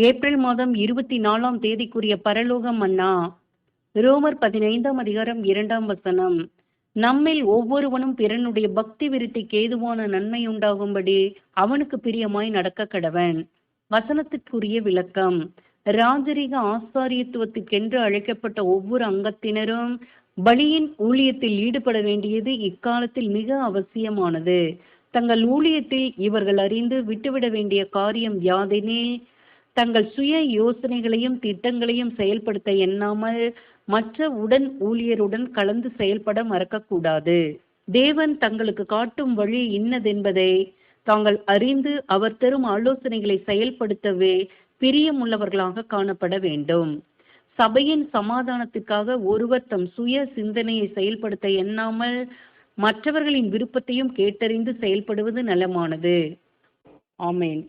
April மாதம் 24ஆம் தேதிக்குரிய பரலோக மன்னா. ரோமர் 15ஆம் அதிகாரம் 2ஆம் வசனம். நம்மில் ஒவ்வொருவனும் பிறனுடைய பக்தி விருத்திக்கு ஏதுவான நன்மை உண்டாகும்படி அவனுக்கு பிரியமாய் நடக்க கடவன். வசனத்திற்குரிய விளக்கம். ராஜரீக ஆசாரியத்துவத்திற்கென்று அழைக்கப்பட்ட ஒவ்வொரு அங்கத்தினரும் பலியின் ஊழியத்தில் ஈடுபட வேண்டியது இக்காலத்தில் மிக அவசியமானது. தங்கள் ஊழியத்தில் இவர்கள் அறிந்து விட்டுவிட வேண்டிய காரியம் யாதெனில், தங்கள் சுய யோசனைகளையும் திட்டங்களையும் செயல்படுத்த எண்ணாமல் மற்ற உடன் ஊழியருடன் கலந்து செயல்பட மறக்கக்கூடாது. தேவன் தங்களுக்கு காட்டும் வழி இன்னதென்பதை தாங்கள் அறிந்து அவர் தரும் ஆலோசனைகளை செயல்படுத்தவே பிரியமுள்ளவர்களாக காணப்பட வேண்டும். சபையின் சமாதானத்திற்காக ஒருவர் தம் சுய சிந்தனையை செயல்படுத்த எண்ணாமல் மற்றவர்களின் விருப்பத்தையும் கேட்டறிந்து செயல்படுவது நலமானது. ஆமேன்.